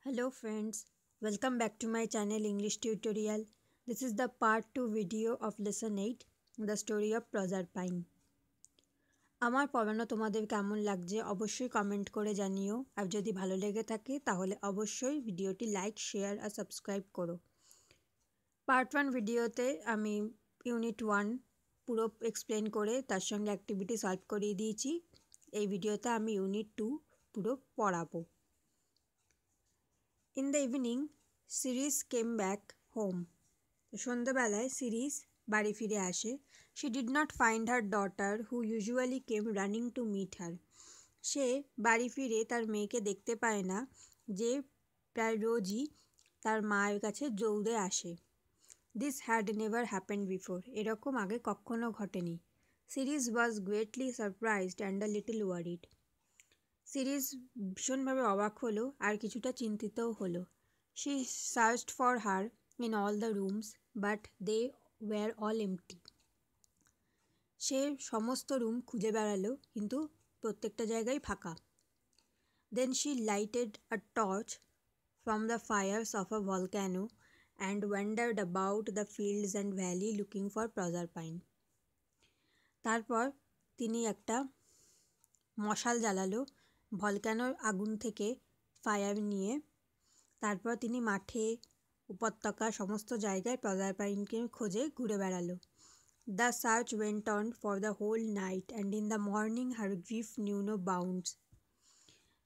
Hello friends, welcome back to my channel English tutorial. This is the part 2 video of lesson 8, the story of Proserpine. আমার পড়ানো তোমাদের কেমন লাগছে অবশ্যই comment করে জানিও আর যদি ভালো লেগে থাকে তাহলে অবশ্যই ভিডিওটি লাইক শেয়ার আর সাবস্ক্রাইব করো। পার্ট 1 ভিডিওতে আমি ইউনিট 1 পুরো এক্সপ্লেন করে তার সঙ্গে অ্যাক্টিভিটি সলভ করিয়ে দিয়েছি। এই ভিডিওতে আমি ইউনিট 2 পুরো পড়াবো। In the evening, Ceres came back home. সন্ধ্যাবেলায় সিরিজ বাড়ি ফিরে আসে। She did not find her daughter who usually came running to meet her. সে বাড়ি ফিরে তার মেয়েকে দেখতে পায় না যে প্রায় রোজই তার মায়ের কাছে দৌড়ে আসে। This had never happened before. এরকম আগে কখনো ঘটেনি। Ceres was greatly surprised and a little worried. Series ভীষণভাবে অবাক হলো আর কিছুটা চিন্তিতও হলো। She searched for her in all the rooms, but they were all empty. সে সমস্ত রুম খুঁজে বেড়ালো কিন্তু প্রত্যেকটা জায়গায় ফাঁকা। Then she lighted a torch from the fires of a volcano and wandered about the fields and valley looking for Proserpine. তারপর তিনি একটা মশাল জ্বালালো ভলক্যানোর আগুন থেকে ফায়ার নিয়ে। তারপর তিনি মাঠে উপত্যকা সমস্ত জায়গায় প্রজারপাইনকে খোঁজে ঘুরে বেড়ালো। The search went on for the whole night and in the morning her grief knew no bounds.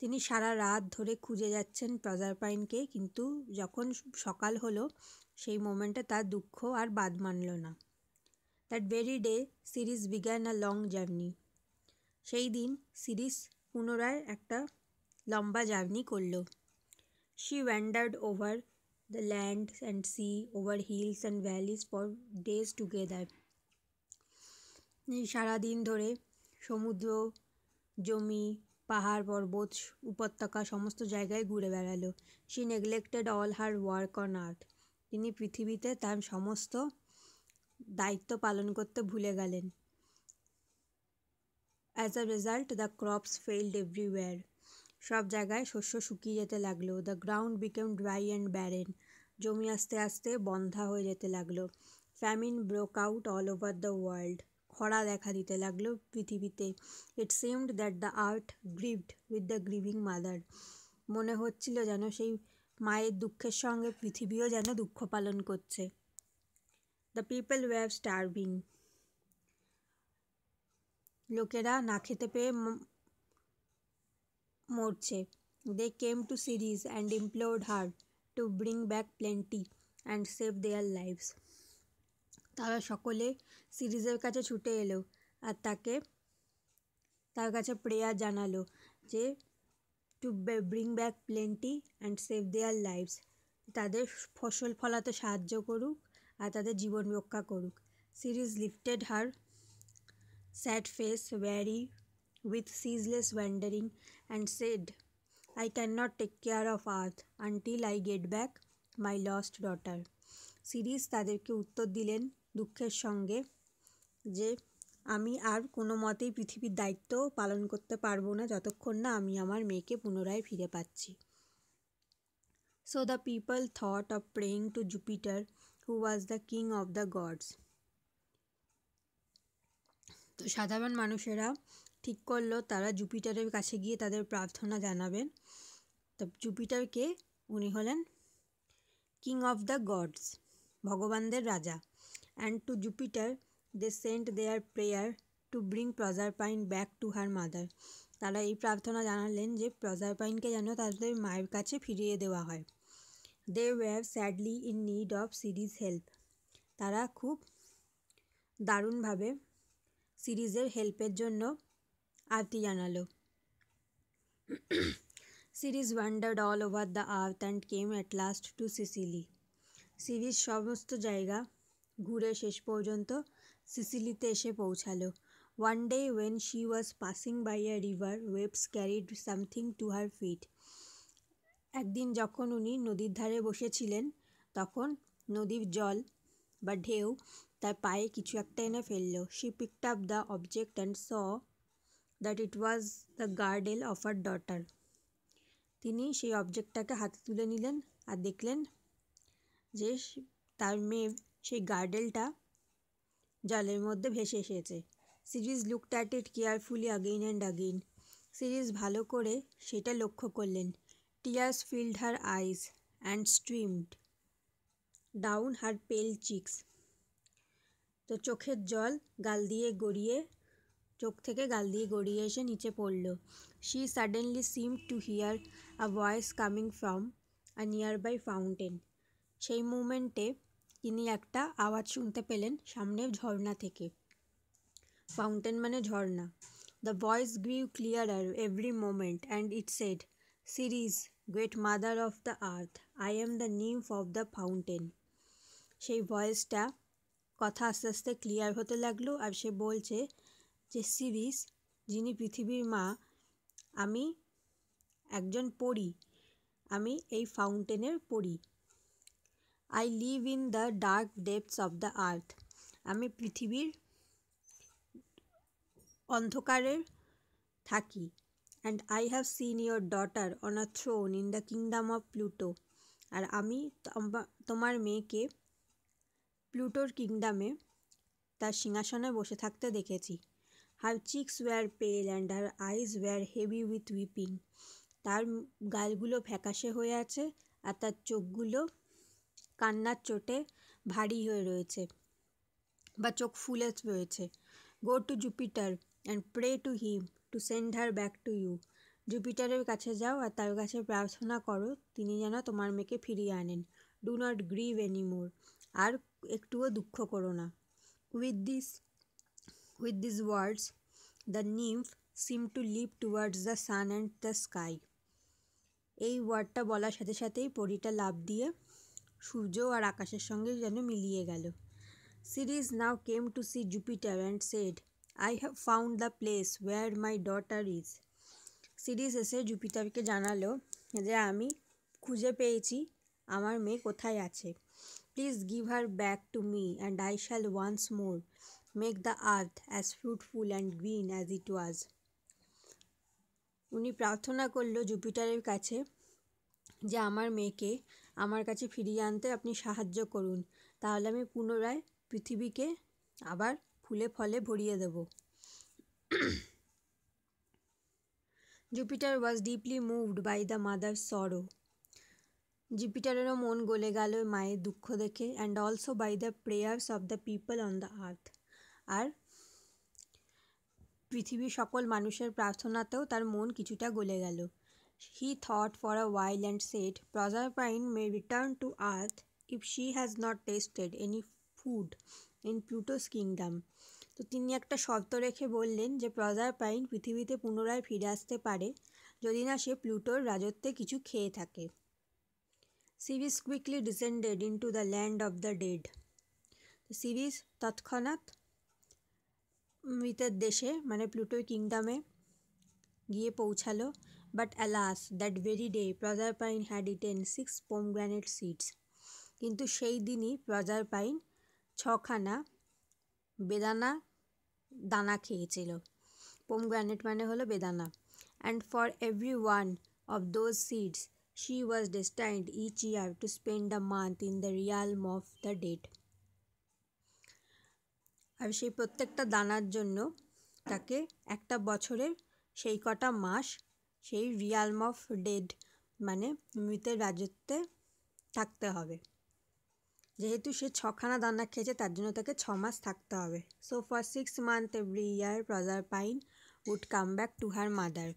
তিনি সারা রাত ধরে খুঁজে যাচ্ছেন প্রজারপাইনকে, কিন্তু যখন সকাল হলো সেই মোমেন্টে তার দুঃখ আর বাদ মানল না। That very day series began a long journey. সেই দিন সিরিজ পুনরায় একটা লম্বা জার্নি করল। She wandered over the land and sea, over hills and valleys for days together. সারাদিন ধরে সমুদ্র, জমি, পাহাড় পর্বত, উপত্যকা সমস্ত জায়গায় ঘুরে বেড়ালো। She neglected all her work on earth. তিনি পৃথিবীতে তার সমস্ত দায়িত্ব পালন করতে ভুলে গেলেন। As a result, the crops failed everywhere. সব জায়গায় শস্য শুকিয়ে যেতে লাগলো। The ground became dry and barren. জমি আস্তে আস্তে বন্ধা হয়ে যেতে লাগলো। Famine broke out all over the world. খরা দেখা দিতে লাগলো পৃথিবীতে। It seemed that the earth grieved with the grieving mother. মনে হচ্ছিল যেন সেই মায়ের দুঃখের সঙ্গে পৃথিবীও যেন দুঃখ পালন করছে। The people were starving. লোকেরা না খেতে পেয়ে মরছে। They came to Ceres and implored her to bring back plenty and save their lives. তারা সকলে সিরিজের কাছে ছুটে এলো আর তার কাছে প্রেয়ার জানালো যে to bring back plenty and save their lives, তাদের ফসল ফলাতে সাহায্য করুক আর তাদের জীবন রক্ষা করুক। Series lifted her sad face, weary with ceaseless wandering, and said, I cannot take care of earth until I get back my lost daughter. Series তাদেরকে উত্তর দিলেন দুঃখের সঙ্গে যে আমি আর কোনো মতেই পৃথিবীর দায়িত্ব পালন করতে পারবো না যতক্ষণ না আমি আমার মেয়েকে পুনরায় ফিরে পাচ্ছি। So the people thought of praying to Jupiter, who was the king of the gods. তো সাধারণ মানুষেরা ঠিক করলো তারা জুপিটারের কাছে গিয়ে তাদের প্রার্থনা জানাবেন। তো জুপিটারকে উনি হলেন কিং অফ দ্য গডস, ভগবানদের রাজা। And to Jupiter they sent their prayer to bring Proserpine back to her mother. তারা এই প্রার্থনা জানালেন যে প্রজারপাইনকে যেন তাদের মায়ের কাছে ফিরিয়ে দেওয়া হয়। They were sadly in need of Ceres help. তারা খুব দারুণভাবে সিরিজের হেল্পের জন্য আরতি জানালো। Ceres wandered all over the earth and came at last to Sicily. সিরিজ সমস্ত জায়গা ঘুরে শেষ পর্যন্ত সিসিলিতে এসে পৌঁছালো। One day when she was passing by a river, waves carried something to her feet. একদিন যখন উনি নদীর ধারে বসেছিলেন তখন নদীর জল বা ঢেউ তার পায়ে কিছু একটা এনে ফেললো। She picked up the object and saw that it was the girdle of her daughter. তিনি সেই অবজেক্টটাকে হাতে তুলে নিলেন আর দেখলেন যে তার মেয়ে সেই গার্ডেলটা জলের মধ্যে ভেসে এসেছে। Ceres looked at it carefully again and again. Ceres ভালো করে সেটা লক্ষ্য করলেন। Tears filled her eyes and streamed down her pale cheeks. তো চোখের জল চোখ থেকে গাল দিয়ে গড়িয়ে এসে নিচে পড়ল। She suddenly seemed to hear a voice coming from a nearby fountain. সেই মুমেন্টে তিনি একটা আওয়াজ শুনতে পেলেন সামনের ঝর্ণা থেকে। ফাউন্টেন মানে ঝর্ণা। The voice grew clearer every moment and it said, Ceres, great mother of the earth, I am the nymph of the fountain. সেই ভয়েসটা কথা আস্তে আস্তে ক্লিয়ার হতে লাগলো আর সে বলছে যে সিরিজ, যিনি পৃথিবীর মা, আমি একজন পরী, আমি এই ফাউন্টেনের পরী। I live in the dark depths of the earth, আমি পৃথিবীর অন্ধকারে থাকি। And I have seen your daughter on a throne in the kingdom of Pluto, আর আমি তোমার মেয়েকে প্লুটোর কিংডমে তার সিংহাসনে বসে থাকতে দেখেছি। Her cheeks were pale and her eyes were heavy with weeping. তার গালগুলো ফ্যাকাশে হয়ে আছে আর তার চোখগুলো কান্নার চোটে ভারী হয়ে রয়েছে বা চোখ ফুলে রয়েছে। Go to Jupiter and pray to him to send her back to you. জুপিটারের কাছে যাও আর তার কাছে প্রার্থনা করো তিনি যেন তোমার মেয়েকে ফিরিয়ে আনেন। ডু নট গ্রিভ এনিমোর, আর একটুও দুঃখ করো না। With this words the nymph seem to leave towards the sun and the sky. এই ওয়ার্ডটা বলার সাথে সাথেই পরীটা লাফ দিয়ে সূর্য আর আকাশের সঙ্গে যেন মিলিয়ে গেল। Ceres now came to see Jupiter and said, I have found the place where my daughter is. সিরিজ এসে জুপিটারকে জানালো যে আমি খুঁজে পেয়েছি আমার মেয়ে কোথায় আছে। Please give her back to me and I shall once more make the earth as fruitful and green as it was. উনি প্রার্থনা করলো জুপিটারের কাছে যে আমার মেয়েকে আমার কাছে ফিরিয়ে আনতে আপনি সাহায্য করুন, তাহলে আমি পুনরায় পৃথিবীকে আবার ফুলে ফলে ভরিয়ে দেব। Jupiter was deeply moved by the mother's sorrow. জুপিটারেরও মন গলে গেল মায়ের দুঃখ দেখে, and also by the prayers of the people on the earth. আর পৃথিবীর সকল মানুষের প্রার্থনাতেও তার মন কিছুটা গলে গেল। He thought for a while and said, Proserpine may return to earth if she has not tasted any food in Pluto's kingdom. তো তিনি একটা শর্ত রেখে বললেন যে প্রজারপাইন পৃথিবীতে পুনরায় ফিরে আসতে পারে যদি না সে প্লুটোর রাজত্বে কিছু খেয়ে থাকে। Series quickly descended into the land of the dead. Series তৎক্ষণাৎ মৃতের দেশে মানে প্লুটোর কিংডমে গিয়ে পৌঁছালো। But alas, that very day Proserpine had eaten 6 pomegranate seeds. কিন্তু সেই দিনই প্রজারপাইন 6খানা বেদানা দানা খেয়েছিল। পোমগ্রানেট মানে হলো বেদানা। And for every one of those seeds she was destined each year to spend a month in the realm of the dead. আর সেই প্রত্যেকটা দানার জন্য তাকে একটা বছরের সেই কটা মাস সেই রিয়ালম অফ ডেড মানে মৃতের রাজত্বে থাকতে হবে। যেহেতু সে 6খানা দানা খেয়েছে তার জন্য তাকে 6 মাস থাকতে হবে। So for 6 months every year Proserpine would come back to her mother.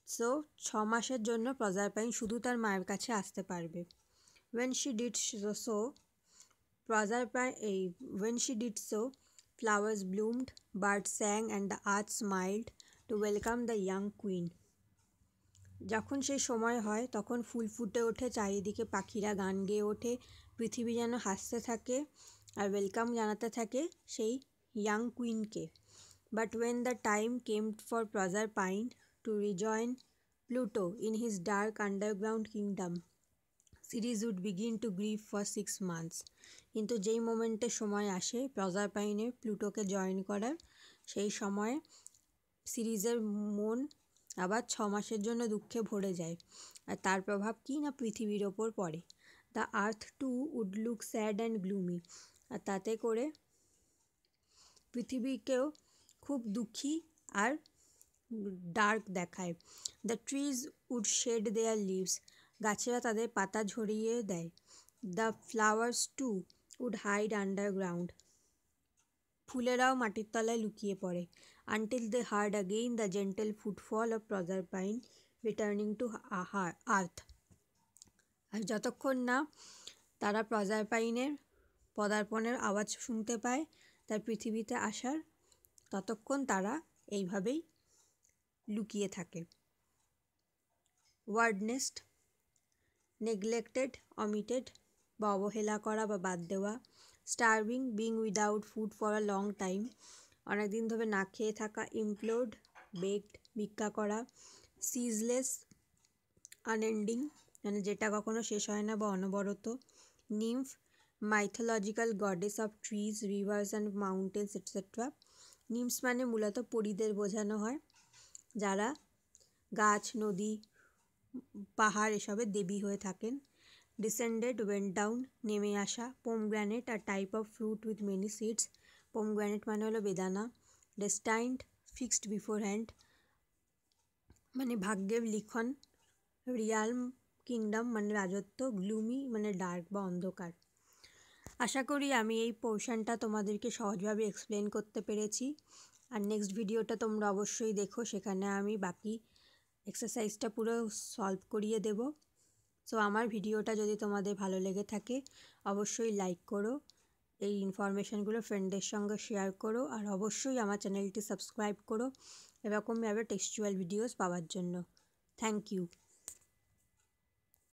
So 6 মাসের জন্য প্রজারপাইন শুধু তার মায়ের কাছে আসতে পারবে। When she did so, flowers bloomed, birds sang and the earth smiled to welcome the young queen. যখন সেই সময় হয় তখন ফুল ফুটে ওঠে, চারিদিকে পাখিরা গান গেয়ে ওঠে, পৃথিবী যেন হাসতে থাকে আর ওয়েলকাম জানাতে থাকে সেই ইয়াং কুইনকে। But when the time came for Proserpine to rejoin Pluto in his dark underground kingdom, Ceres would begin to grieve for 6 months. কিন্তু যেই মোমেন্টে সময় আসে প্রজারপাইনের প্লুটোকে জয়েন করার, সেই সময়ে সিরিজের মন আবার 6 মাসের জন্য দুঃখে ভরে যায়। আর তার প্রভাব কি না পৃথিবীর ওপর পড়ে। The earth too would look sad and gloomy. আর তাতে করে পৃথিবীকেও খুব দুঃখী আর ডার্ক দেখায়। The trees would shed their leaves. গাছেরা তাদের পাতা ঝরিয়ে দেয়। The flowers too would hide underground. ফুলেরাও মাটির তলায় লুকিয়ে পড়ে। Until they heard again the gentle footfall of Proserpine returning to earth. আর যতক্ষণ না তারা প্রজারপাইনের পদার্পণের আওয়াজ শুনতে পায় তার পৃথিবীতে আসার, ততক্ষণ তারা এইভাবেই লুকিয়ে থাকে। ওয়ার্ড নেস্ট, নেগলেক্টেড, অমিটেড বা অবহেলা করা বা বাদ দেওয়া। Starving, being without food for a long time, অনেক দিন ধরে না খেয়ে থাকা। ইমপ্লোড, বেকড, ভিক্ষা করা। সিজলেস, আনএন্ডিং, মানে যেটা কখনো শেষ হয় না বা অনবরত। Nymph, mythological goddess of trees, rivers and mountains etcetera. Nymphs মানে মূলত পরীদের বোঝানো হয়, যারা গাছ, নদী, পাহাড় এসবের দেবী হয়ে থাকেন। ডিসেন্ডেড, ওয়েন্ট ডাউন, নেমে আসা। Pomegranate, a type of fruit with many seeds. Pomegranate মানে হলো বেদানা। ডেস্টাইন্ড, ফিক্সড বিফোর হ্যান্ড, মানে ভাগ্যের লিখন। রিয়ালম, কিংডম মানে রাজত্ব। গ্লুমি মানে ডার্ক বা অন্ধকার। আশা করি আমি এই পোর্শনটা তোমাদেরকে সহজভাবে এক্সপ্লেন করতে পেরেছি। আর নেক্সট ভিডিওটা তোমরা অবশ্যই দেখো, সেখানে আমি বাকি এক্সারসাইজটা পুরো সলভ করিয়ে দেব। সো আমার ভিডিওটা যদি তোমাদের ভালো লেগে থাকে অবশ্যই লাইক করো, এই ইনফরমেশানগুলো ফ্রেন্ডদের সঙ্গে শেয়ার করো, আর অবশ্যই আমার চ্যানেলটি সাবস্ক্রাইব করো এরকমভাবে টেক্সচুয়াল ভিডিওস পাওয়ার জন্য। Thank you.